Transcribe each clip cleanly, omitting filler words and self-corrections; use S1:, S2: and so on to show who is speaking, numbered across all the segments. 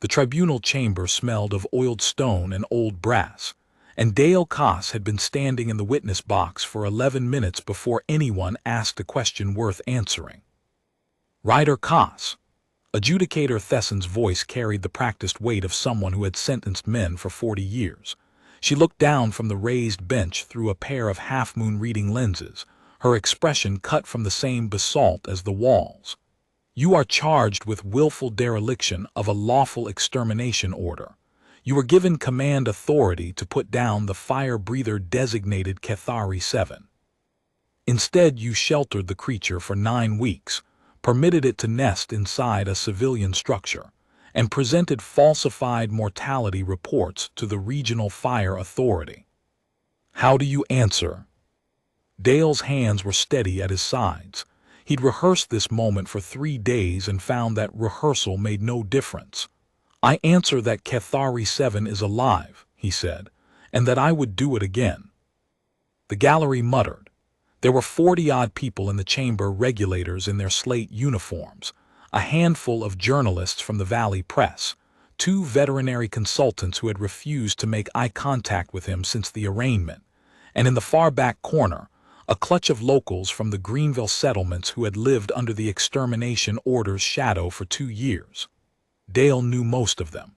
S1: The tribunal chamber smelled of oiled stone and old brass, and Dale Koss had been standing in the witness box for 11 minutes before anyone asked a question worth answering. "Ryder Koss." Adjudicator Thesson's voice carried the practiced weight of someone who had sentenced men for 40 years. She looked down from the raised bench through a pair of half-moon reading lenses, her expression cut from the same basalt as the walls. "You are charged with willful dereliction of a lawful extermination order. You were given command authority to put down the fire-breather designated Cathari 7. Instead, you sheltered the creature for 9 weeks, permitted it to nest inside a civilian structure, and presented falsified mortality reports to the Regional Fire Authority. How do you answer?" Dale's hands were steady at his sides. He'd rehearsed this moment for 3 days and found that rehearsal made no difference. "I answer that Cathari 7 is alive," he said, "and that I would do it again." The gallery muttered. There were 40-odd people in the chamber, regulators in their slate uniforms, a handful of journalists from the Valley Press, 2 veterinary consultants who had refused to make eye contact with him since the arraignment, and in the far back corner, a clutch of locals from the Greenville settlements who had lived under the extermination order's shadow for 2 years. Dale knew most of them.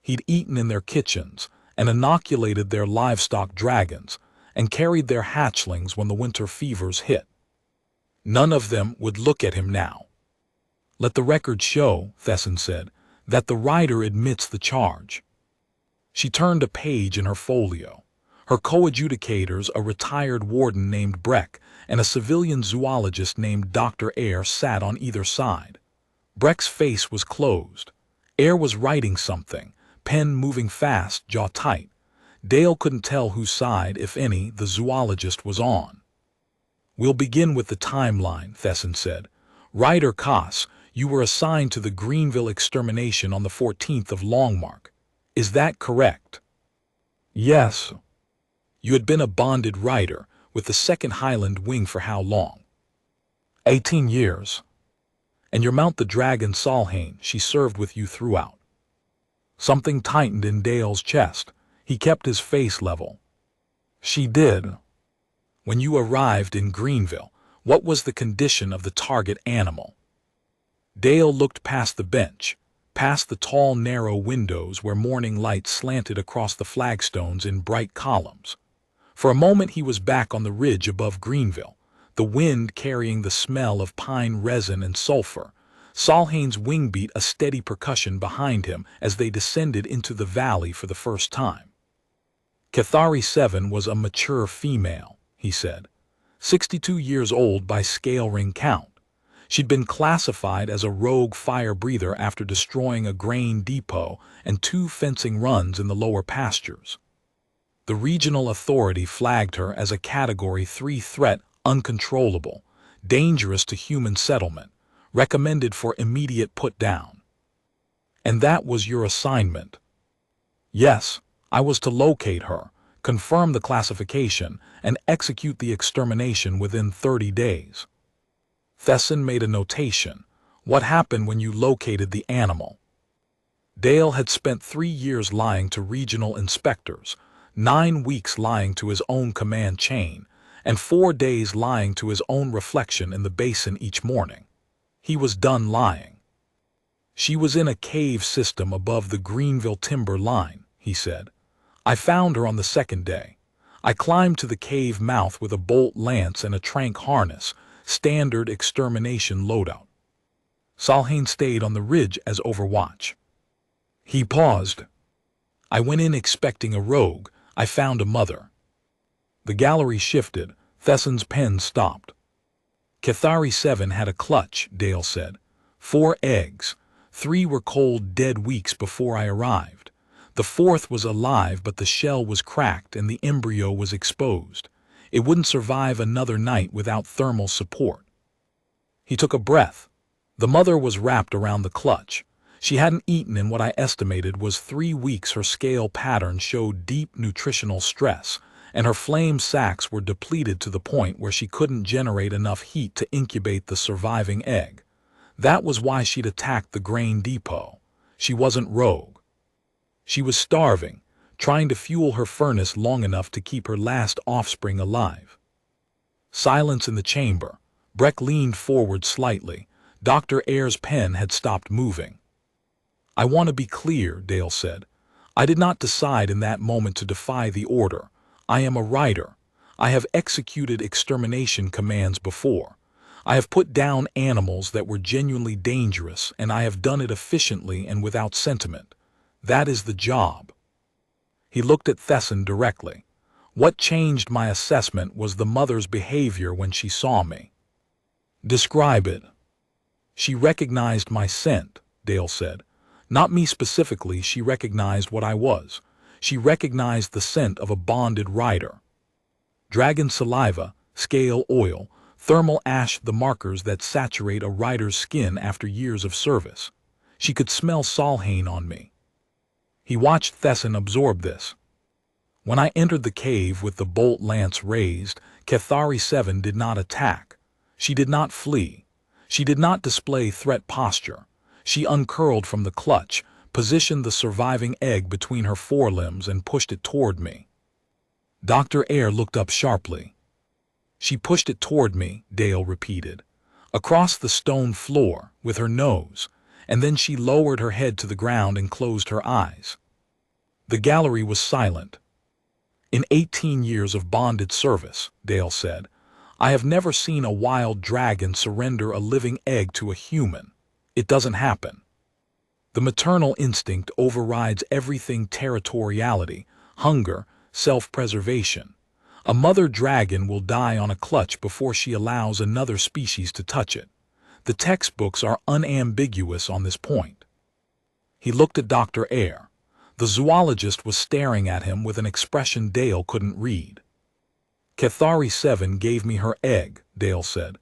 S1: He'd eaten in their kitchens and inoculated their livestock dragons and carried their hatchlings when the winter fevers hit. None of them would look at him now. "Let the record show," Thesson said, "that the writer admits the charge." She turned a page in her folio. Her coadjudicators, a retired warden named Breck and a civilian zoologist named Dr. Eyre, sat on either side. Breck's face was closed. Eyre was writing something, pen moving fast, jaw tight. Dale couldn't tell whose side, if any, the zoologist was on. "We'll begin with the timeline," Thesson said. "Ryder Koss, you were assigned to the Greenville extermination on the 14th of Longmark. Is that correct?" "Yes." "You had been a bonded rider with the 2nd Highland Wing for how long?" 18 years. "And your mount, the Dragon Salhain, she served with you throughout." Something tightened in Dale's chest. He kept his face level. "She did." "When you arrived in Greenville, what was the condition of the target animal?" Dale looked past the bench, past the tall, narrow windows where morning light slanted across the flagstones in bright columns. For a moment he was back on the ridge above Greenville, the wind carrying the smell of pine resin and sulfur, Salhain's wing beat a steady percussion behind him as they descended into the valley for the first time. "Cathari 7 was a mature female," he said, 62 years old by scale ring count. She'd been classified as a rogue fire breather after destroying a grain depot and 2 fencing runs in the lower pastures. The regional authority flagged her as a Category 3 threat, uncontrollable, dangerous to human settlement, recommended for immediate put-down. "And that was your assignment?" "Yes, I was to locate her, confirm the classification, and execute the extermination within 30 days. Thesson made a notation. "What happened when you located the animal?" Dale had spent 3 years lying to regional inspectors, 9 weeks lying to his own command chain, and 4 days lying to his own reflection in the basin each morning. He was done lying. "She was in a cave system above the Greenville timber line," he said. "I found her on the 2nd day. I climbed to the cave mouth with a bolt lance and a trank harness, standard extermination loadout. Salhain stayed on the ridge as overwatch." He paused. "I went in expecting a rogue. I found a mother." The gallery shifted. Thesson's pen stopped. "Cathari 7 had a clutch," Dale said. 4 eggs. 3 were cold dead weeks before I arrived. The 4th was alive, but the shell was cracked and the embryo was exposed. It wouldn't survive another night without thermal support." He took a breath. The mother was wrapped around the clutch. She hadn't eaten in what I estimated was 3 weeks. Her scale pattern showed deep nutritional stress, and her flame sacs were depleted to the point where she couldn't generate enough heat to incubate the surviving egg. That was why she'd attacked the grain depot. She wasn't rogue. She was starving, trying to fuel her furnace long enough to keep her last offspring alive. Silence in the chamber. Breck leaned forward slightly. Dr. Ayer's pen had stopped moving. "I want to be clear," Dale said. "I did not decide in that moment to defy the order. I am a writer. I have executed extermination commands before. I have put down animals that were genuinely dangerous, and I have done it efficiently and without sentiment. That is the job." He looked at Thesson directly. "What changed my assessment was the mother's behavior when she saw me." "Describe it." "She recognized my scent," Dale said. "Not me specifically, she recognized what I was. She recognized the scent of a bonded rider. Dragon saliva, scale oil, thermal ash, the markers that saturate a rider's skin after years of service. She could smell Salhain on me." He watched Thesson absorb this. "When I entered the cave with the bolt lance raised, Cathari 7 did not attack. She did not flee. She did not display threat posture. She uncurled from the clutch, positioned the surviving egg between her forelimbs, and pushed it toward me." Dr. Ayer looked up sharply. "She pushed it toward me," Dale repeated, "across the stone floor, with her nose, and then she lowered her head to the ground and closed her eyes." The gallery was silent. "In 18 years of bonded service," Dale said, "I have never seen a wild dragon surrender a living egg to a human. It doesn't happen. The maternal instinct overrides everything: territoriality, hunger, self-preservation. A mother dragon will die on a clutch before she allows another species to touch it. The textbooks are unambiguous on this point." He looked at Dr. Ayer. The zoologist was staring at him with an expression Dale couldn't read. "Cathari 7 gave me her egg," Dale said,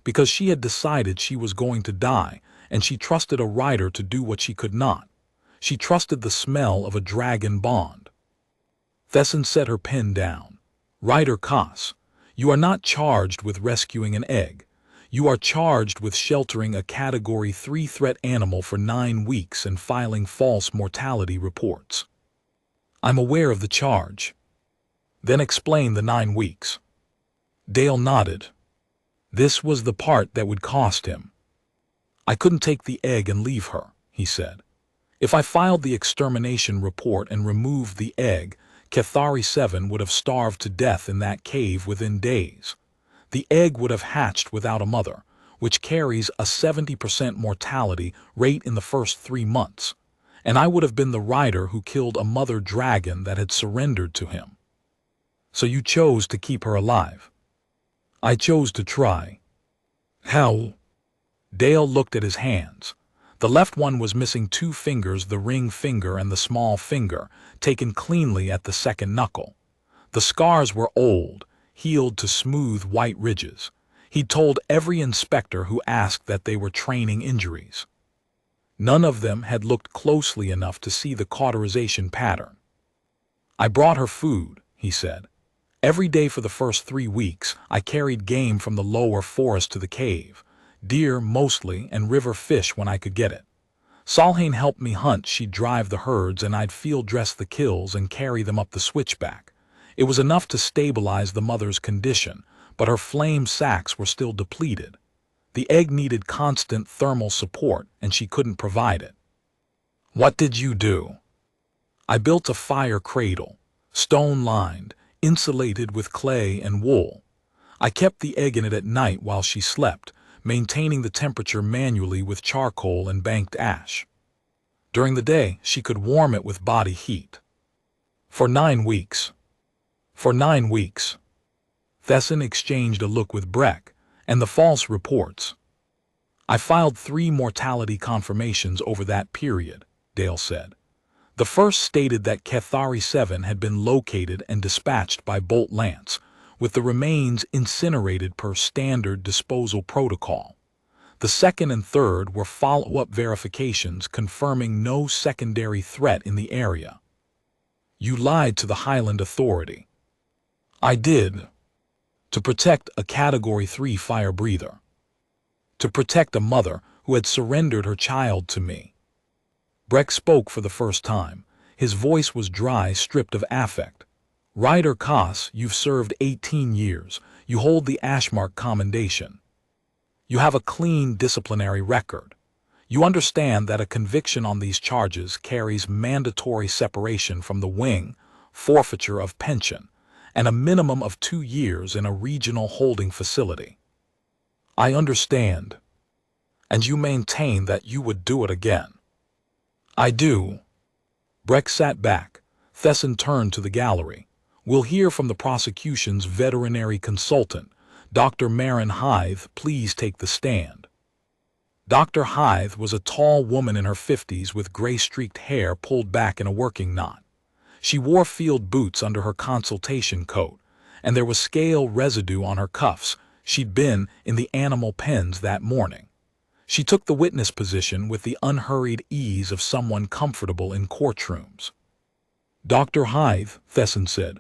S1: "because she had decided she was going to die, and she trusted a rider to do what she could not. She trusted the smell of a dragon bond." Thesson set her pen down. "Rider Koss, you are not charged with rescuing an egg. You are charged with sheltering a Category 3 threat animal for 9 weeks and filing false mortality reports." "I'm aware of the charge." "Then explain the 9 weeks." Dale nodded. This was the part that would cost him. "I couldn't take the egg and leave her," he said. "If I filed the extermination report and removed the egg, Cathari 7 would have starved to death in that cave within days. The egg would have hatched without a mother, which carries a 70% mortality rate in the first 3 months, and I would have been the rider who killed a mother dragon that had surrendered to him." "So you chose to keep her alive?" "I chose to try." "How?" Dale looked at his hands. The left one was missing 2 fingers, the ring finger and the small finger, taken cleanly at the second knuckle. The scars were old, healed to smooth white ridges. He'd told every inspector who asked that they were training injuries. None of them had looked closely enough to see the cauterization pattern. "I brought her food," he said. "Every day for the first 3 weeks, I carried game from the lower forest to the cave. Deer mostly, and river fish when I could get it. Salhain helped me hunt. She'd drive the herds, and I'd field dress the kills and carry them up the switchback. It was enough to stabilize the mother's condition, but her flame sacs were still depleted. The egg needed constant thermal support, and she couldn't provide it." "What did you do?" "I built a fire cradle, stone-lined, insulated with clay and wool. I kept the egg in it at night while she slept, maintaining the temperature manually with charcoal and banked ash. During the day, she could warm it with body heat." "For 9 weeks." "For 9 weeks." Thesson exchanged a look with Breck, and the false reports. "I filed 3 mortality confirmations over that period," Dale said. "The first stated that Cathari 7 had been located and dispatched by Bolt Lance, with the remains incinerated per standard disposal protocol. The second and third were follow-up verifications confirming no secondary threat in the area." "You lied to the Highland Authority." "I did. To protect a Category 3 fire breather. To protect a mother who had surrendered her child to me." Breck spoke for the first time. His voice was dry, stripped of affect. Ryder Koss, you've served 18 years. You hold the Ashmark Commendation. You have a clean disciplinary record. You understand that a conviction on these charges carries mandatory separation from the wing, forfeiture of pension, and a minimum of 2 years in a regional holding facility. I understand. And you maintain that you would do it again. I do. Breck sat back. Thesson turned to the gallery. We'll hear from the prosecution's veterinary consultant, Dr. Maren Hythe. Please take the stand. Dr. Hythe was a tall woman in her 50s with gray-streaked hair pulled back in a working knot. She wore field boots under her consultation coat, and there was scale residue on her cuffs. She'd been in the animal pens that morning. She took the witness position with the unhurried ease of someone comfortable in courtrooms. Dr. Hythe, Thesson said,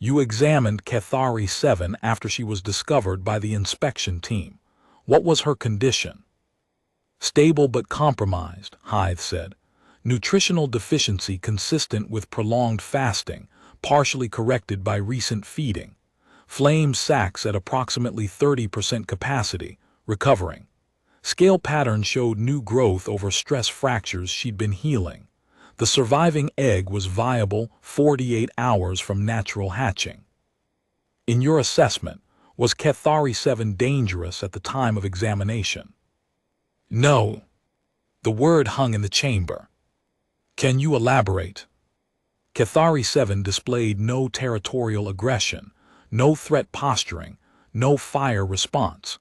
S1: you examined Cathari 7 after she was discovered by the inspection team. What was her condition? Stable but compromised, Hythe said. Nutritional deficiency consistent with prolonged fasting, partially corrected by recent feeding. Flame sacs at approximately 30% capacity, recovering. Scale pattern showed new growth over stress fractures she'd been healing. The surviving egg was viable 48 hours from natural hatching. In your assessment, was Cathari 7 dangerous at the time of examination? No. The word hung in the chamber. Can you elaborate? Cathari 7 displayed no territorial aggression, no threat posturing, no fire response.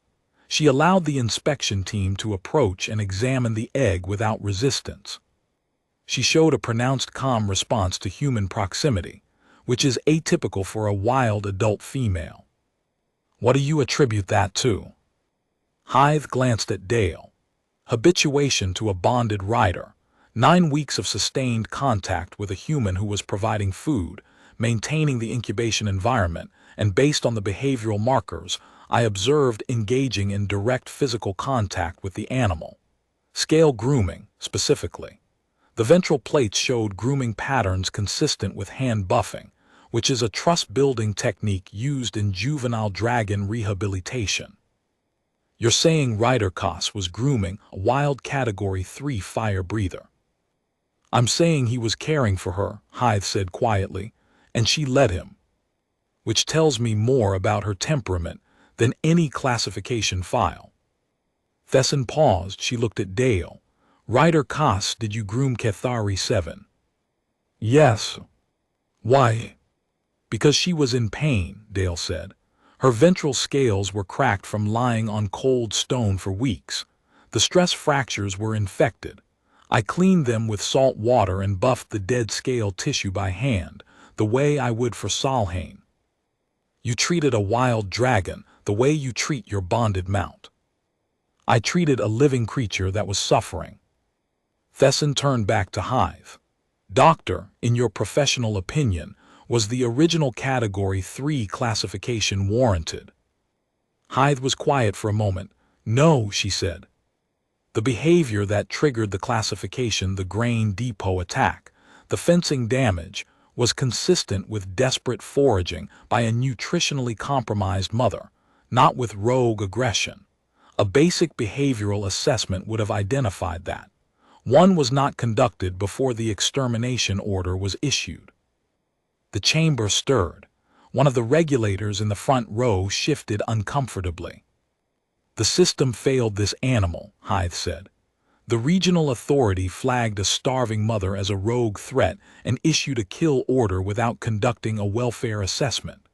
S1: She allowed the inspection team to approach and examine the egg without resistance. She showed a pronounced calm response to human proximity, which is atypical for a wild adult female. What do you attribute that to? Hythe glanced at Dale. Habituation to a bonded rider, 9 weeks of sustained contact with a human who was providing food, maintaining the incubation environment, and based on the behavioral markers, I observed engaging in direct physical contact with the animal. Scale grooming, specifically. The ventral plates showed grooming patterns consistent with hand buffing, which is a trust-building technique used in juvenile dragon rehabilitation. You're saying Ryder Koss was grooming a wild Category 3 fire breather. I'm saying he was caring for her, Hythe said quietly, and she let him. Which tells me more about her temperament than any classification file. Thesson paused. She looked at Dale. Ryder Koss, did you groom Cathari 7? Yes. Why? Because she was in pain, Dale said. Her ventral scales were cracked from lying on cold stone for weeks. The stress fractures were infected. I cleaned them with salt water and buffed the dead scale tissue by hand, the way I would for Salhain. You treated a wild dragon the way you treat your bonded mount. I treated a living creature that was suffering. Thesson turned back to Hythe. Doctor, in your professional opinion, was the original Category 3 classification warranted? Hythe was quiet for a moment. No, she said. The behavior that triggered the classification, the grain depot attack, the fencing damage, was consistent with desperate foraging by a nutritionally compromised mother, not with rogue aggression. A basic behavioral assessment would have identified that. One was not conducted before the extermination order was issued. The chamber stirred. One of the regulators in the front row shifted uncomfortably. The system failed this animal, Hythe said. The regional authority flagged a starving mother as a rogue threat and issued a kill order without conducting a welfare assessment.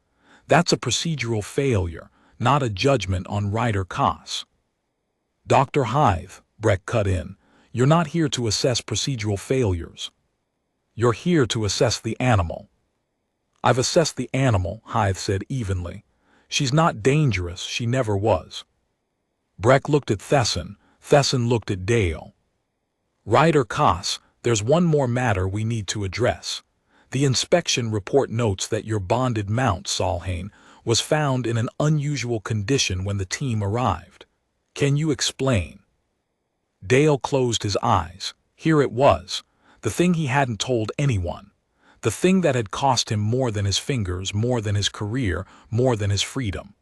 S1: That's a procedural failure, not a judgment on Ryder Koss. Dr. Hythe, Breck cut in, you're not here to assess procedural failures. You're here to assess the animal. I've assessed the animal, Hythe said evenly. She's not dangerous, she never was. Breck looked at Thesson. Thesson looked at Dale. Ryder Koss, there's one more matter we need to address. The inspection report notes that your bonded mount, Salhain, was found in an unusual condition when the team arrived. Can you explain? Dale closed his eyes. Here it was, the thing he hadn't told anyone, the thing that had cost him more than his fingers, more than his career, more than his freedom.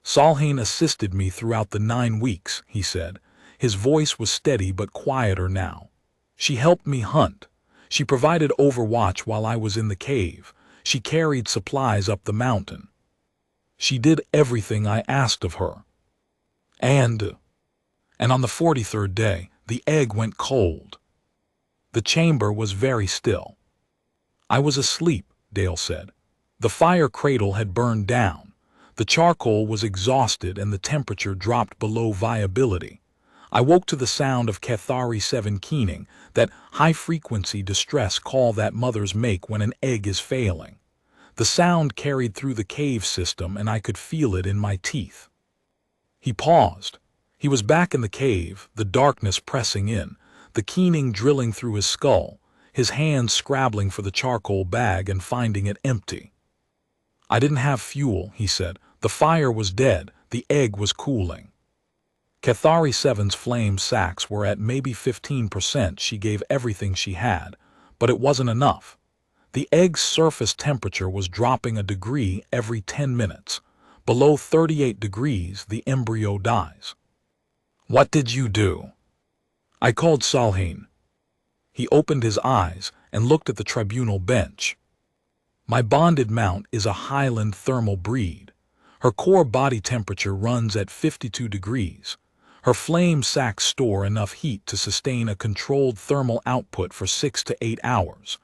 S1: Salhain assisted me throughout the 9 weeks, he said. His voice was steady but quieter now. She helped me hunt. She provided overwatch while I was in the cave. She carried supplies up the mountain. She did everything I asked of her. And on the 43rd day, the egg went cold. The chamber was very still. I was asleep, Dale said. The fire cradle had burned down. The charcoal was exhausted and the temperature dropped below viability. I woke to the sound of Cathari 7 keening, that high-frequency distress call that mothers make when an egg is failing. The sound carried through the cave system and I could feel it in my teeth. He paused. He was back in the cave, the darkness pressing in, the keening drilling through his skull, his hands scrabbling for the charcoal bag and finding it empty. I didn't have fuel, he said. The fire was dead, the egg was cooling. Cathari 7's flame sacks were at maybe 15%. She gave everything she had, but it wasn't enough. The egg's surface temperature was dropping a degree every 10 minutes. Below 38 degrees, the embryo dies. What did you do? I called Salhain. He opened his eyes and looked at the tribunal bench. My bonded mount is a highland thermal breed. Her core body temperature runs at 52 degrees. Her flame sacks store enough heat to sustain a controlled thermal output for 6 to 8 hours.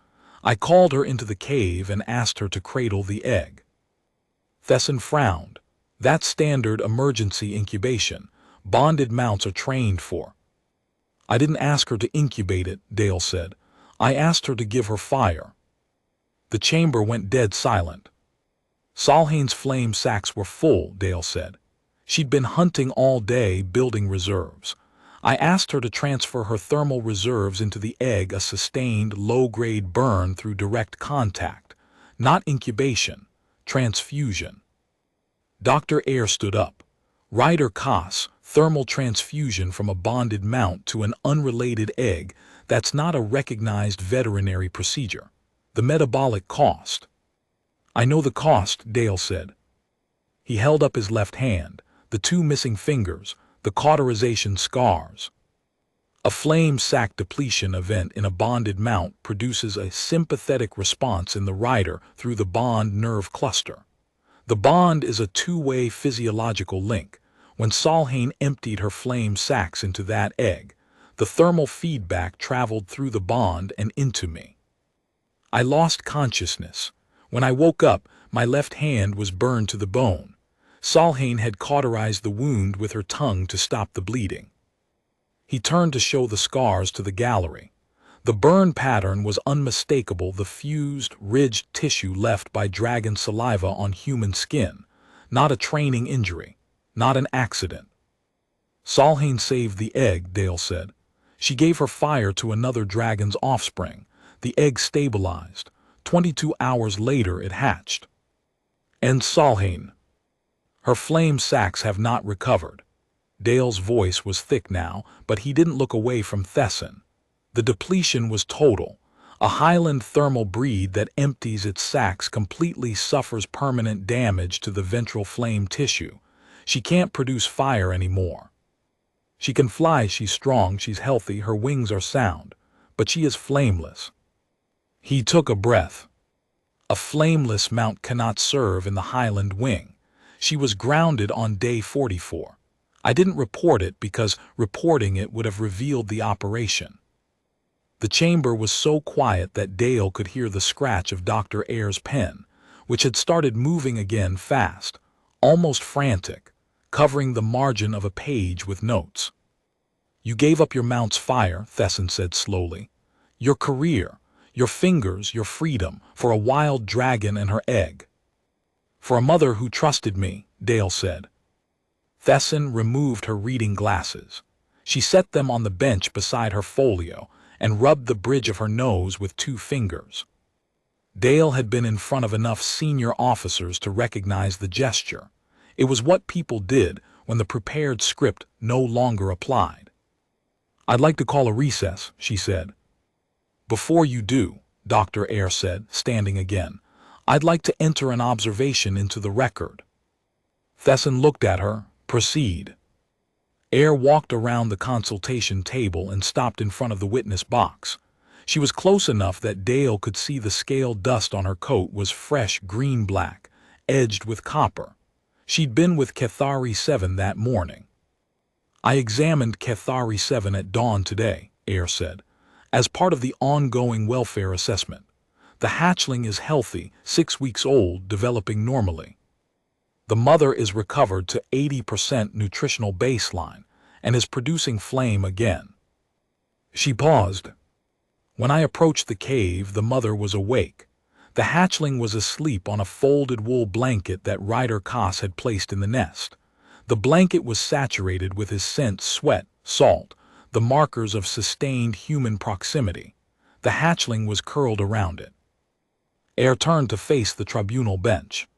S1: I called her into the cave and asked her to cradle the egg. Thesson frowned. That's standard emergency incubation. Bonded mounts are trained for. I didn't ask her to incubate it, Dale said. I asked her to give her fire. The chamber went dead silent. Salhain's flame sacks were full, Dale said. She'd been hunting all day, building reserves. I asked her to transfer her thermal reserves into the egg, a sustained, low-grade burn through direct contact. Not incubation, transfusion. Dr. Eyre stood up. Ryder Koss, thermal transfusion from a bonded mount to an unrelated egg, that's not a recognized veterinary procedure. The metabolic cost. I know the cost, Dale said. He held up his left hand, the 2 missing fingers, the cauterization scars. A flame sac depletion event in a bonded mount produces a sympathetic response in the rider through the bond nerve cluster. The bond is a 2-way physiological link. When Salhain emptied her flame sacs into that egg, the thermal feedback traveled through the bond and into me. I lost consciousness. When I woke up, my left hand was burned to the bone. Salhain had cauterized the wound with her tongue to stop the bleeding. He turned to show the scars to the gallery. The burn pattern was unmistakable, the fused, ridged tissue left by dragon saliva on human skin. Not a training injury. Not an accident. Salhain saved the egg, Dale said. She gave her fire to another dragon's offspring. The egg stabilized. 22 hours later it hatched. And Salhain. Her flame sacs have not recovered. Dale's voice was thick now, but he didn't look away from Thesson. The depletion was total. A highland thermal breed that empties its sacs completely suffers permanent damage to the ventral flame tissue. She can't produce fire anymore. She can fly, she's strong, she's healthy, her wings are sound, but she is flameless. He took a breath. A flameless mount cannot serve in the Highland wing. She was grounded on day 44. I didn't report it because reporting it would have revealed the operation. The chamber was so quiet that Dale could hear the scratch of Dr. Eyre's pen, which had started moving again fast, almost frantic, covering the margin of a page with notes. You gave up your mount's fire, Thesson said slowly. Your career, your fingers, your freedom, for a wild dragon and her egg. For a mother who trusted me, Dale said. Thesson removed her reading glasses. She set them on the bench beside her folio and rubbed the bridge of her nose with 2 fingers. Dale had been in front of enough senior officers to recognize the gesture. It was what people did when the prepared script no longer applied. "I'd like to call a recess," she said. "Before you do," Dr. Eyre said, standing again, "I'd like to enter an observation into the record." Thesson looked at her. "Proceed." Eyre walked around the consultation table and stopped in front of the witness box. She was close enough that Dale could see the scale dust on her coat was fresh green-black, edged with copper. She'd been with Cathari 7 that morning. "I examined Cathari 7 at dawn today," Eyre said, "as part of the ongoing welfare assessment. The hatchling is healthy, 6 weeks old, developing normally. The mother is recovered to 80% nutritional baseline and is producing flame again." She paused. "When I approached the cave, the mother was awake. The hatchling was asleep on a folded wool blanket that Ryder Koss had placed in the nest. The blanket was saturated with his scent, sweat, salt, the markers of sustained human proximity. The hatchling was curled around it." Eyre turned to face the tribunal bench.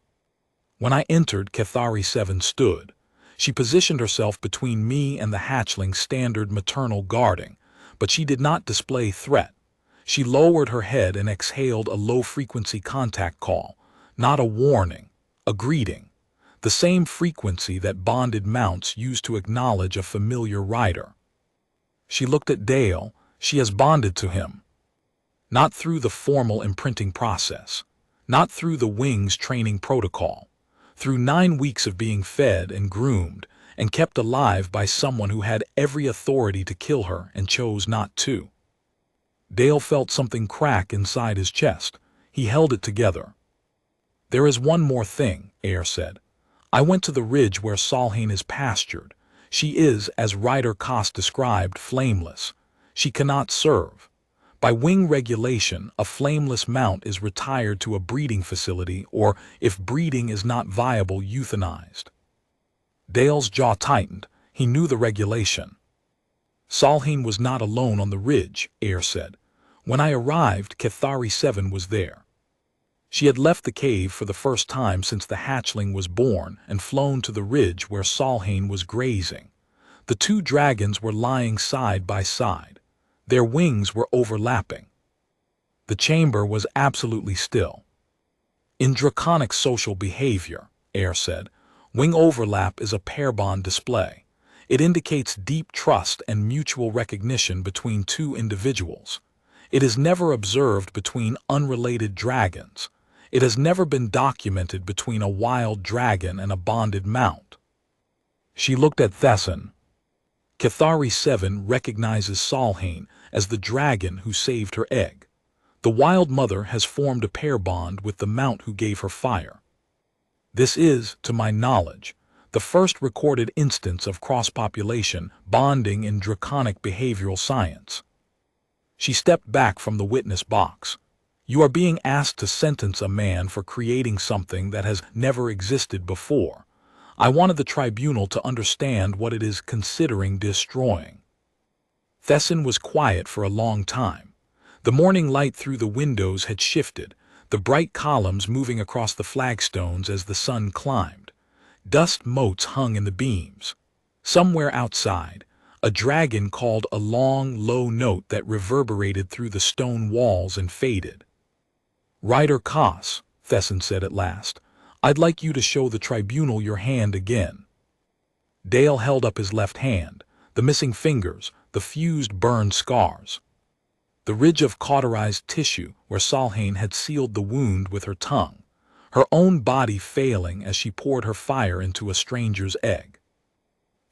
S1: "When I entered, Cathari 7 stood. She positioned herself between me and the hatchling, standard maternal guarding, but she did not display threat. She lowered her head and exhaled a low-frequency contact call, not a warning, a greeting, the same frequency that bonded mounts use to acknowledge a familiar rider. She looked at Dale. She has bonded to him. Not through the formal imprinting process, not through the wings training protocol, through 9 weeks of being fed and groomed and kept alive by someone who had every authority to kill her and chose not to." Dale felt something crack inside his chest. He held it together. "There is one more thing," Eyre said. "I went to the ridge where Salhain is pastured. She is, as Ryder Koss described, flameless. She cannot serve. By wing regulation, a flameless mount is retired to a breeding facility or, if breeding is not viable, euthanized." Dale's jaw tightened. He knew the regulation. "Salhain was not alone on the ridge," Eyre said. "When I arrived, Cathari 7 was there. She had left the cave for the first time since the hatchling was born and flown to the ridge where Salhain was grazing. The 2 dragons were lying side by side. Their wings were overlapping. The chamber was absolutely still. In draconic social behavior," Eyre said, "wing overlap is a pair bond display. It indicates deep trust and mutual recognition between 2 individuals. It is never observed between unrelated dragons. It has never been documented between a wild dragon and a bonded mount." She looked at Thesson. "Cathari 7 recognizes Salhain as the dragon who saved her egg. The wild mother has formed a pair bond with the mount who gave her fire. This is, to my knowledge, the first recorded instance of cross-population bonding in draconic behavioral science." She stepped back from the witness box. "You are being asked to sentence a man for creating something that has never existed before. I wanted the tribunal to understand what it is considering destroying." Thesson was quiet for a long time. The morning light through the windows had shifted, the bright columns moving across the flagstones as the sun climbed. Dust motes hung in the beams. Somewhere outside, a dragon called a long, low note that reverberated through the stone walls and faded. "Ryder Koss," Thesson said at last, "I'd like you to show the tribunal your hand again." Dale held up his left hand, the missing fingers, the fused burn scars. The ridge of cauterized tissue where Salhain had sealed the wound with her tongue, her own body failing as she poured her fire into a stranger's egg.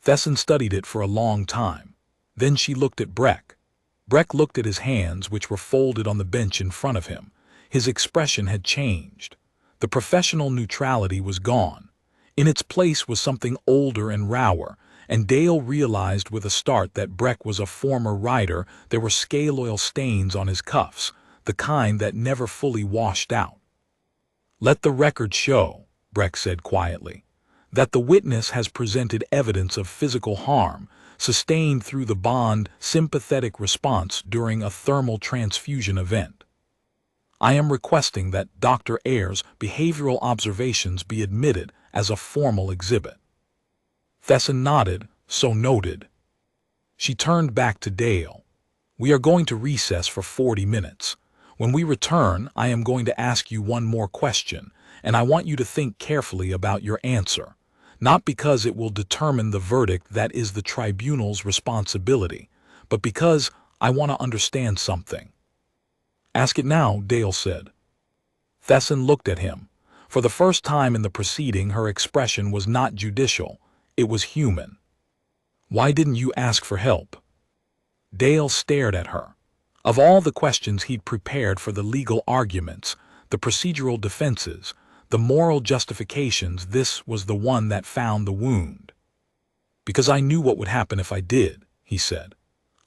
S1: Thesson studied it for a long time. Then she looked at Breck. Breck looked at his hands, which were folded on the bench in front of him. His expression had changed. The professional neutrality was gone. In its place was something older and rower, and Dale realized with a start that Breck was a former rider. There were scale oil stains on his cuffs, the kind that never fully washed out. "Let the record show," Breck said quietly, "that the witness has presented evidence of physical harm sustained through the bond sympathetic response during a thermal transfusion event. I am requesting that Dr. Eyre's behavioral observations be admitted as a formal exhibit." Thesson nodded. "So noted." She turned back to Dale. "We are going to recess for 40 minutes. When we return, I am going to ask you one more question, and I want you to think carefully about your answer. Not because it will determine the verdict that is the tribunal's responsibility, but because I want to understand something." "Ask it now," Dale said. Thesson looked at him. For the first time in the proceeding, her expression was not judicial, it was human. "Why didn't you ask for help?" Dale stared at her. Of all the questions he'd prepared for the legal arguments, the procedural defenses, the moral justifications, this was the one that found the wound. "Because I knew what would happen if I did," he said.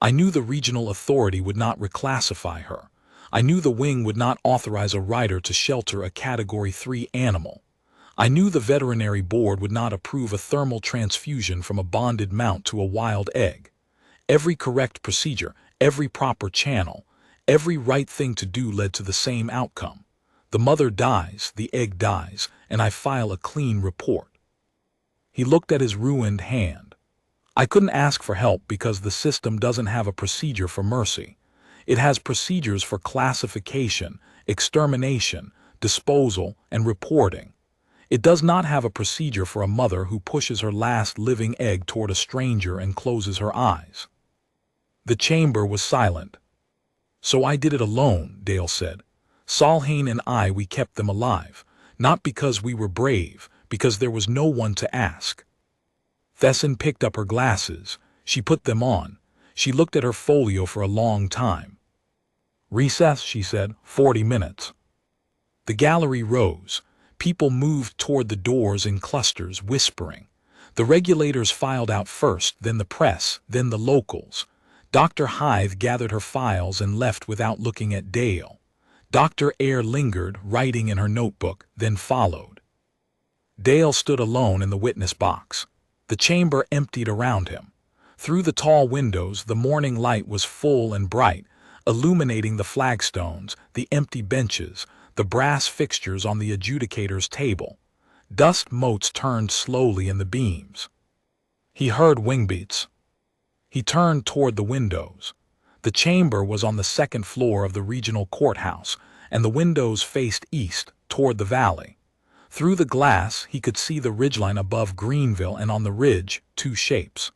S1: "I knew the regional authority would not reclassify her. I knew the wing would not authorize a rider to shelter a Category 3 animal. I knew the veterinary board would not approve a thermal transfusion from a bonded mount to a wild egg. Every correct procedure, every proper channel, every right thing to do led to the same outcome. The mother dies, the egg dies, and I file a clean report." He looked at his ruined hand. "I couldn't ask for help because the system doesn't have a procedure for mercy. It has procedures for classification, extermination, disposal, and reporting. It does not have a procedure for a mother who pushes her last living egg toward a stranger and closes her eyes." The chamber was silent. "So I did it alone," Dale said. "Solheim and I, we kept them alive, not because we were brave, because there was no one to ask." Thesson picked up her glasses. She put them on. She looked at her folio for a long time. "Recess," she said, 40 minutes. The gallery rose. People moved toward the doors in clusters, whispering. The regulators filed out first, then the press, then the locals. Dr. Hythe gathered her files and left without looking at Dale. Dr. Eyre lingered, writing in her notebook, then followed. Dale stood alone in the witness box. The chamber emptied around him. Through the tall windows, the morning light was full and bright, illuminating the flagstones, the empty benches, the brass fixtures on the adjudicator's table. Dust motes turned slowly in the beams. He heard wingbeats. He turned toward the windows. The chamber was on the second floor of the regional courthouse, and the windows faced east, toward the valley. Through the glass, he could see the ridgeline above Greenville, and on the ridge, two shapes.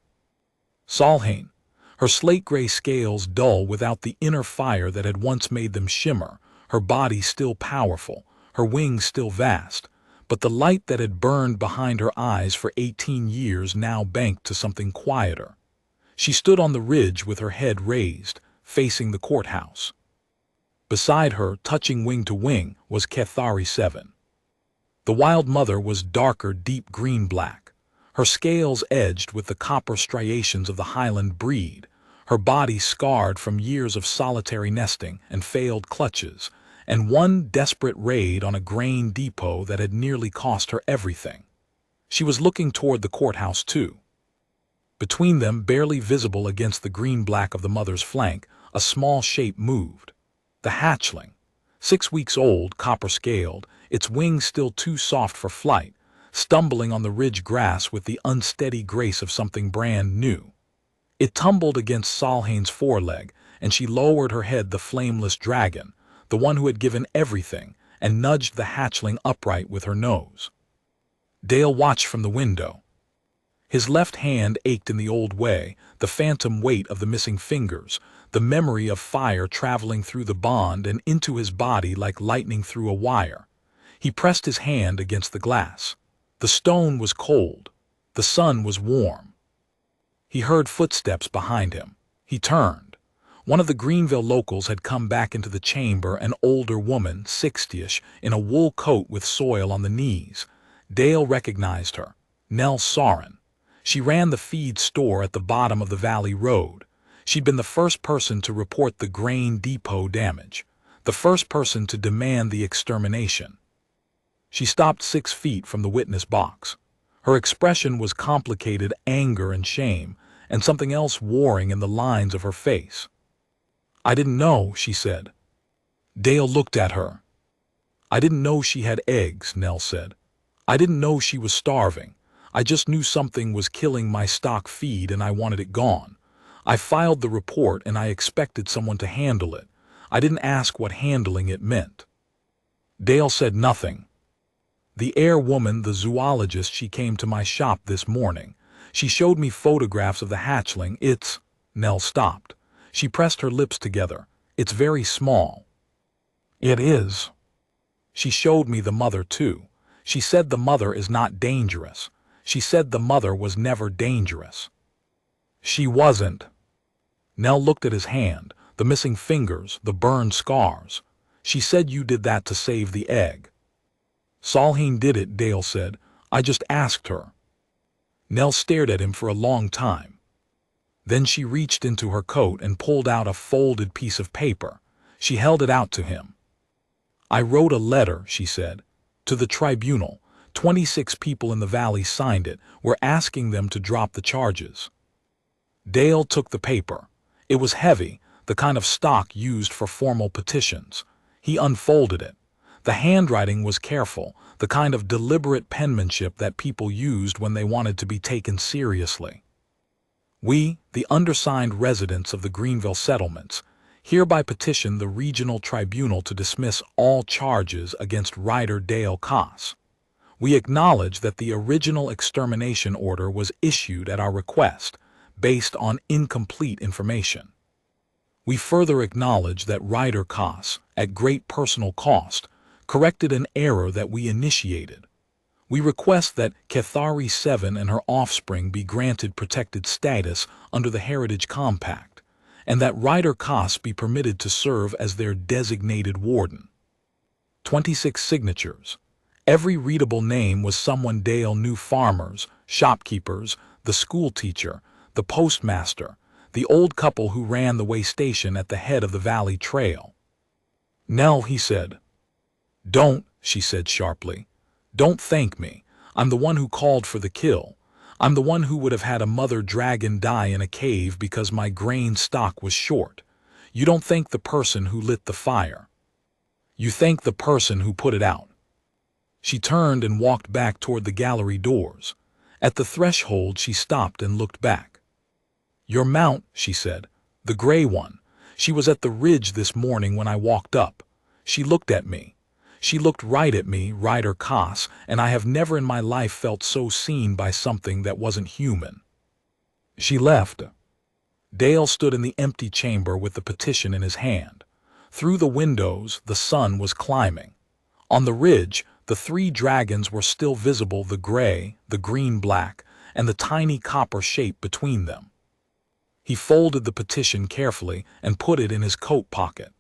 S1: Solheim, her slate-gray scales dull without the inner fire that had once made them shimmer, her body still powerful, her wings still vast, but the light that had burned behind her eyes for 18 years now banked to something quieter. She stood on the ridge with her head raised, facing the courthouse. Beside her, touching wing to wing, was Kethari 7. The wild mother was darker, deep green-black, her scales edged with the copper striations of the Highland breed, her body scarred from years of solitary nesting and failed clutches, and one desperate raid on a grain depot that had nearly cost her everything. She was looking toward the courthouse, too. Between them, barely visible against the green-black of the mother's flank, a small shape moved. The hatchling. 6 weeks old, copper-scaled, its wings still too soft for flight, stumbling on the ridge grass with the unsteady grace of something brand new. It tumbled against Solheim's foreleg, and she lowered her head, the flameless dragon, the one who had given everything, and nudged the hatchling upright with her nose. Dale watched from the window. His left hand ached in the old way, the phantom weight of the missing fingers, the memory of fire traveling through the bond and into his body like lightning through a wire. He pressed his hand against the glass. The stone was cold. The sun was warm. He heard footsteps behind him. He turned. One of the Greenville locals had come back into the chamber, an older woman, 60ish, in a wool coat with soil on the knees. Dale recognized her. Nell Soren. She ran the feed store at the bottom of the valley road. She'd been the first person to report the grain depot damage, the first person to demand the extermination. She stopped 6 feet from the witness box. Her expression was complicated anger and shame, and something else warring in the lines of her face. "I didn't know," she said. Dale looked at her. "I didn't know she had eggs," Nell said. "I didn't know she was starving. I just knew something was killing my stock feed and I wanted it gone. I filed the report and I expected someone to handle it. I didn't ask what handling it meant. Dale said nothing. The air woman, the zoologist, she came to my shop this morning. She showed me photographs of the hatchling. It's... Nell stopped. She pressed her lips together. It's very small. It is. She showed me the mother too. She said the mother is not dangerous. She said the mother was never dangerous. She wasn't. Nell looked at his hand, the missing fingers, the burned scars. She said you did that to save the egg. Salheen did it, Dale said. I just asked her. Nell stared at him for a long time. Then she reached into her coat and pulled out a folded piece of paper. She held it out to him. I wrote a letter, she said, to the tribunal. 26 people in the valley signed it. We're asking them to drop the charges. Dale took the paper. It was heavy, the kind of stock used for formal petitions. He unfolded it. The handwriting was careful, the kind of deliberate penmanship that people used when they wanted to be taken seriously. We, the undersigned residents of the Greenville settlements, hereby petition the Regional Tribunal to dismiss all charges against Ryder Dale Koss. We acknowledge that the original extermination order was issued at our request, based on incomplete information. We further acknowledge that Ryder Koss, at great personal cost, corrected an error that we initiated. We request that Kethari 7 and her offspring be granted protected status under the Heritage Compact, and that Ryder Koss be permitted to serve as their designated warden. 26 signatures. Every readable name was someone Dale knew: farmers, shopkeepers, the school teacher, the postmaster, the old couple who ran the way station at the head of the Valley Trail. Nell, he said. Don't, she said sharply. Don't thank me. I'm the one who called for the kill. I'm the one who would have had a mother dragon die in a cave because my grain stock was short. You don't thank the person who lit the fire. You thank the person who put it out. She turned and walked back toward the gallery doors. At the threshold she stopped and looked back. Your mount, she said, the gray one. She was at the ridge this morning when I walked up. She looked at me. She looked right at me, Ryder Koss, and I have never in my life felt so seen by something that wasn't human. She left. Dale stood in the empty chamber with the petition in his hand. Through the windows, the sun was climbing. On the ridge, the 3 dragons were still visible, the gray, the green-black, and the tiny copper shape between them. He folded the petition carefully and put it in his coat pocket.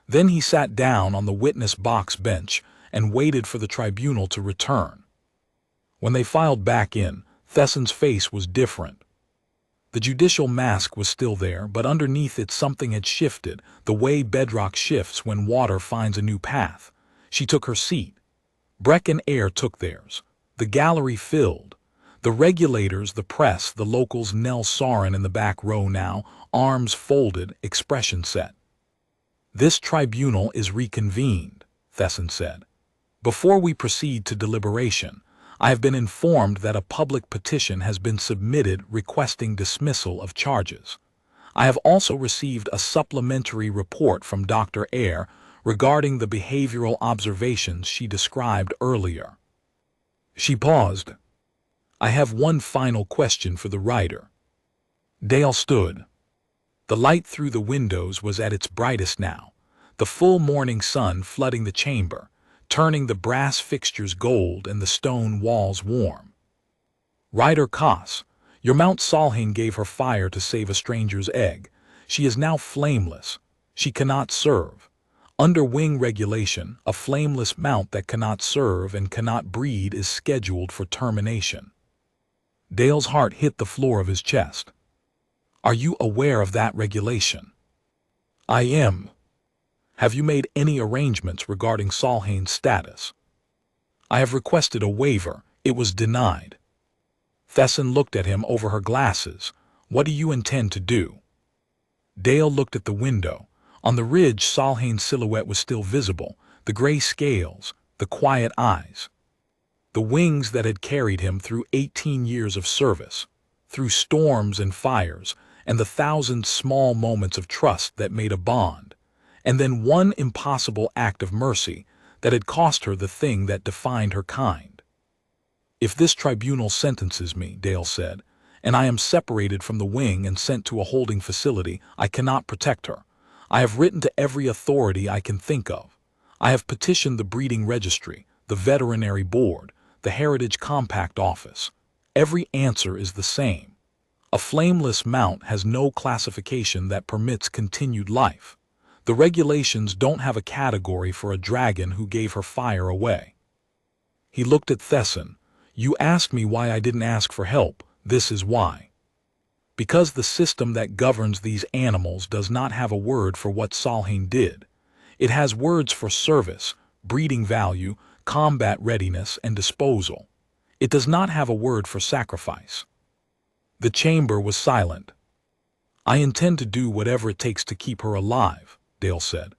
S1: Then he sat down on the witness box bench and waited for the tribunal to return. When they filed back in, Thesson's face was different. The judicial mask was still there, but underneath it something had shifted, the way bedrock shifts when water finds a new path. She took her seat. Breck and Air took theirs. The gallery filled. The regulators, the press, the locals, Nell Soren in the back row now, arms folded, expression set. This tribunal is reconvened, Thesson said. Before we proceed to deliberation, I have been informed that a public petition has been submitted requesting dismissal of charges. I have also received a supplementary report from Dr. Ayer regarding the behavioral observations she described earlier. She paused. I have one final question for the writer. Dale stood. The light through the windows was at its brightest now, the full morning sun flooding the chamber, turning the brass fixtures gold and the stone walls warm. Ryder Koss, your Mount Salheen gave her fire to save a stranger's egg. She is now flameless. She cannot serve. Under wing regulation, a flameless mount that cannot serve and cannot breed is scheduled for termination. Dale's heart hit the floor of his chest. Are you aware of that regulation? I am. Have you made any arrangements regarding Salheen's status? I have requested a waiver. It was denied. Thesson looked at him over her glasses. What do you intend to do? Dale looked at the window. On the ridge, Salheen's silhouette was still visible, the gray scales, the quiet eyes. The wings that had carried him through 18 years of service, through storms and fires, and the thousand small moments of trust that made a bond, and then one impossible act of mercy that had cost her the thing that defined her kind. "If this tribunal sentences me," Dale said, "and I am separated from the wing and sent to a holding facility, I cannot protect her. I have written to every authority I can think of. I have petitioned the breeding registry, the veterinary board, the Heritage Compact office. Every answer is the same. A flameless mount has no classification that permits continued life. The regulations don't have a category for a dragon who gave her fire away." He looked at Thesson. "You asked me why I didn't ask for help. This is why. Because the system that governs these animals does not have a word for what Salhain did. It has words for service, breeding value, combat readiness, and disposal. It does not have a word for sacrifice." The chamber was silent. "I intend to do whatever it takes to keep her alive," Dale said.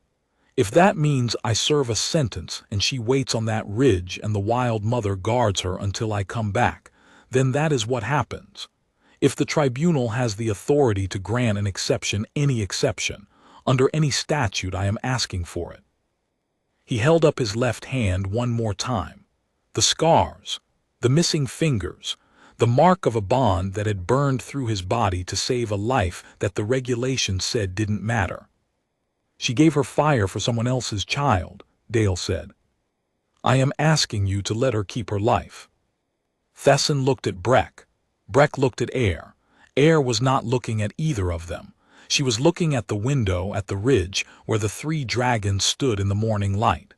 S1: "If that means I serve a sentence and she waits on that ridge and the wild mother guards her until I come back, then that is what happens. If the tribunal has the authority to grant an exception, any exception, under any statute, I am asking for it." He held up his left hand one more time. The scars, the missing fingers, the mark of a bond that had burned through his body to save a life that the regulations said didn't matter. "She gave her fire for someone else's child," Dale said. "I am asking you to let her keep her life." Thesson looked at Breck. Breck looked at Eyre. Eyre was not looking at either of them. She was looking at the window at the ridge where the three dragons stood in the morning light.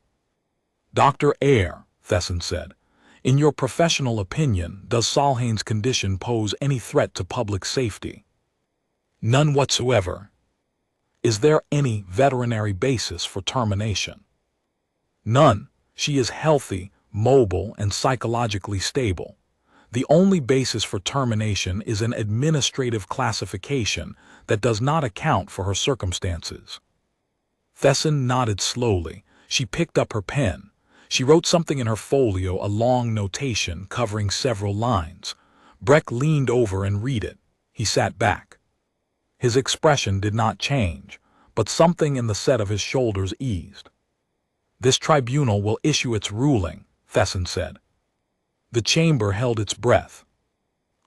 S1: "Dr. Eyre," Thesson said, "in your professional opinion, does Salhain's condition pose any threat to public safety?" "None whatsoever." "Is there any veterinary basis for termination?" "None. She is healthy, mobile, and psychologically stable. The only basis for termination is an administrative classification that does not account for her circumstances." Thesson nodded slowly. She picked up her pen. She wrote something in her folio, a long notation covering several lines. Breck leaned over and read it. He sat back. His expression did not change, but something in the set of his shoulders eased. "This tribunal will issue its ruling," Thesson said. The chamber held its breath.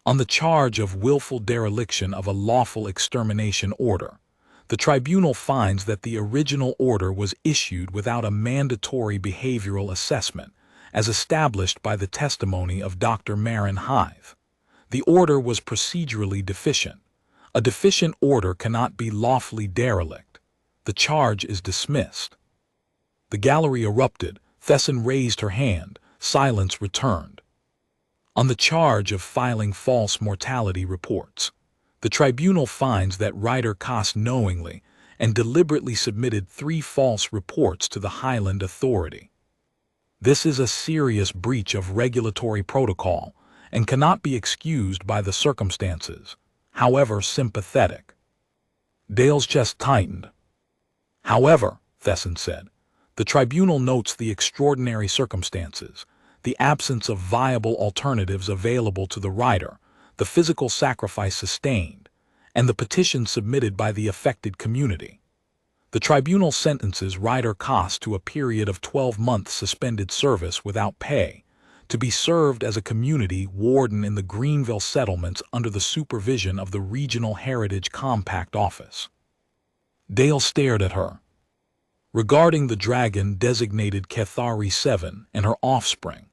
S1: "On the charge of willful dereliction of a lawful extermination order, the tribunal finds that the original order was issued without a mandatory behavioral assessment, as established by the testimony of Dr. Marin Hythe. The order was procedurally deficient. A deficient order cannot be lawfully derelict. The charge is dismissed." The gallery erupted. Thesson raised her hand. Silence returned. "On the charge of filing false mortality reports, the tribunal finds that Ryder Koss knowingly and deliberately submitted 3 false reports to the Highland Authority. This is a serious breach of regulatory protocol and cannot be excused by the circumstances, however sympathetic." Dale's chest tightened. "However," Thesson said, "the tribunal notes the extraordinary circumstances, the absence of viable alternatives available to the rider, the physical sacrifice sustained, and the petition submitted by the affected community. The tribunal sentences Ryder Koss to a period of 12 months suspended service without pay, to be served as a community warden in the Greenville settlements under the supervision of the Regional Heritage Compact office." Dale stared at her. "Regarding the dragon designated Cathari 7 and her offspring,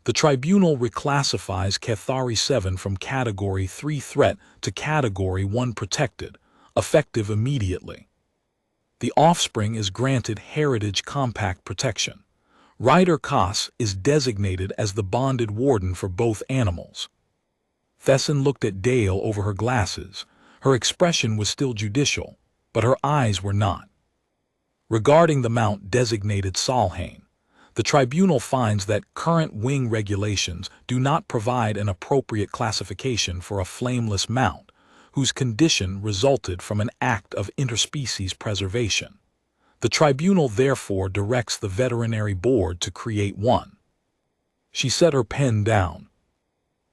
S1: the tribunal reclassifies Cathari 7 from Category 3 threat to Category 1 protected, effective immediately. The offspring is granted Heritage Compact protection. Ryder Koss is designated as the bonded warden for both animals." Thesson looked at Dale over her glasses. Her expression was still judicial, but her eyes were not. "Regarding the mount designated Salhain, the tribunal finds that current wing regulations do not provide an appropriate classification for a flameless mount, whose condition resulted from an act of interspecies preservation. The tribunal therefore directs the veterinary board to create one." She set her pen down.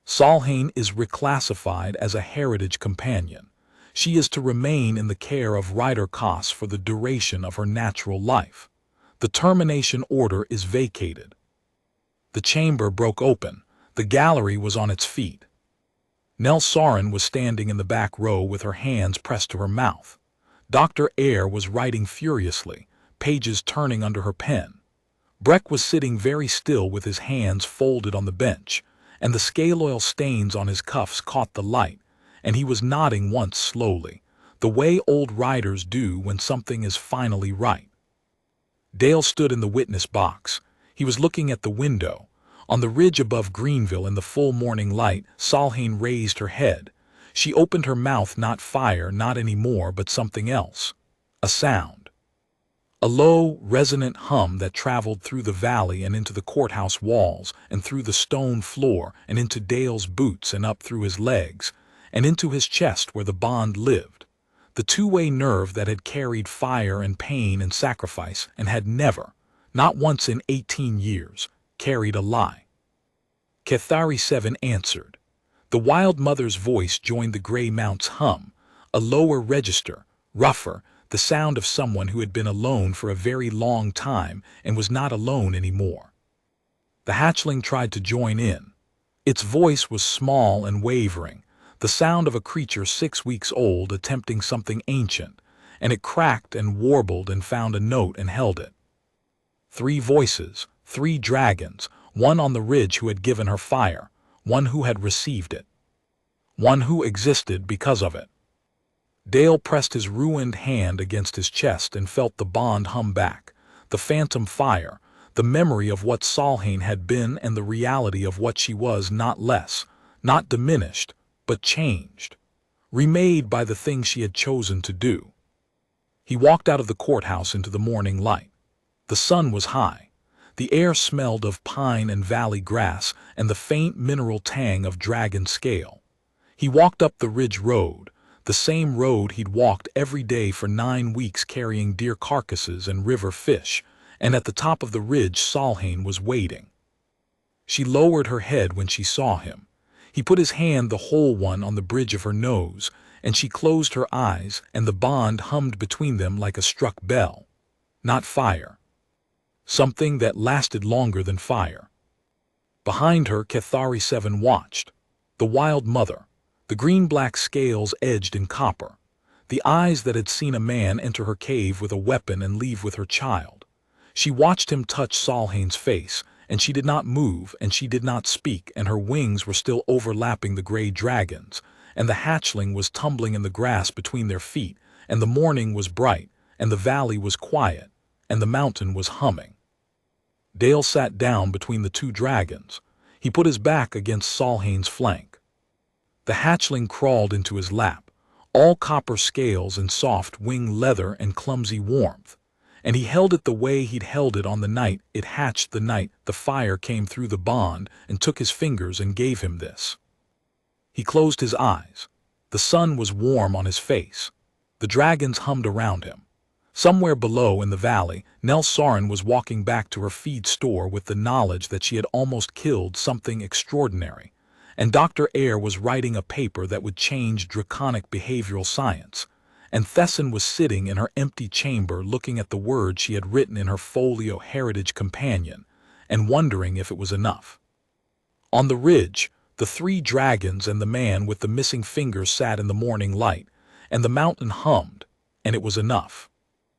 S1: "Salhain is reclassified as a heritage companion. She is to remain in the care of Ryder Koss for the duration of her natural life. The termination order is vacated. The chamber broke open. The gallery was on its feet. Nell Soren was standing in the back row with her hands pressed to her mouth. Dr. Eyre was writing furiously, pages turning under her pen. Breck was sitting very still with his hands folded on the bench, and the scale oil stains on his cuffs caught the light, and he was nodding once slowly, the way old writers do when something is finally right. Dale stood in the witness box. He was looking at the window. On the ridge above Greenville in the full morning light, Solheim raised her head. She opened her mouth, not fire, not any more, but something else. A sound. A low, resonant hum that traveled through the valley and into the courthouse walls, and through the stone floor, and into Dale's boots, and up through his legs, and into his chest where the bond lived. The two-way nerve that had carried fire and pain and sacrifice, and had never, not once in 18 years, carried a lie. Cathari 7 answered. The wild mother's voice joined the gray mount's hum, a lower register, rougher, the sound of someone who had been alone for a very long time and was not alone anymore. The hatchling tried to join in. Its voice was small and wavering, the sound of a creature 6 weeks old attempting something ancient, and it cracked and warbled and found a note and held it. 3 voices, 3 dragons, one on the ridge who had given her fire, one who had received it, one who existed because of it. Dale pressed his ruined hand against his chest and felt the bond hum back, the phantom fire, the memory of what Solheim had been and the reality of what she was, not less, not diminished, but changed, remade by the thing she had chosen to do. He walked out of the courthouse into the morning light. The sun was high. The air smelled of pine and valley grass and the faint mineral tang of dragon scale. He walked up the ridge road, the same road he'd walked every day for 9 weeks carrying deer carcasses and river fish, and at the top of the ridge Solheim was waiting. She lowered her head when she saw him. He put his hand, the whole one, on the bridge of her nose, and she closed her eyes, and the bond hummed between them like a struck bell. Not fire. Something that lasted longer than fire. Behind her, Cathari 7 watched. The wild mother. The green-black scales edged in copper. The eyes that had seen a man enter her cave with a weapon and leave with her child. She watched him touch Solheim's face, and she did not move, and she did not speak, and her wings were still overlapping the gray dragons, and the hatchling was tumbling in the grass between their feet, and the morning was bright, and the valley was quiet, and the mountain was humming. Dale sat down between the 2 dragons. He put his back against Solheim's flank. The hatchling crawled into his lap, all copper scales and soft wing leather and clumsy warmth, and he held it the way he'd held it on the night it hatched, the night the fire came through the bond and took his fingers and gave him this. He closed his eyes. The sun was warm on his face. The dragons hummed around him. Somewhere below in the valley, Nell Soren was walking back to her feed store with the knowledge that she had almost killed something extraordinary, and Dr. Eyre was writing a paper that would change draconic behavioral science, and Thesson was sitting in her empty chamber looking at the words she had written in her folio Heritage Companion, and wondering if it was enough. On the ridge, the 3 dragons and the man with the missing fingers sat in the morning light, and the mountain hummed, and it was enough.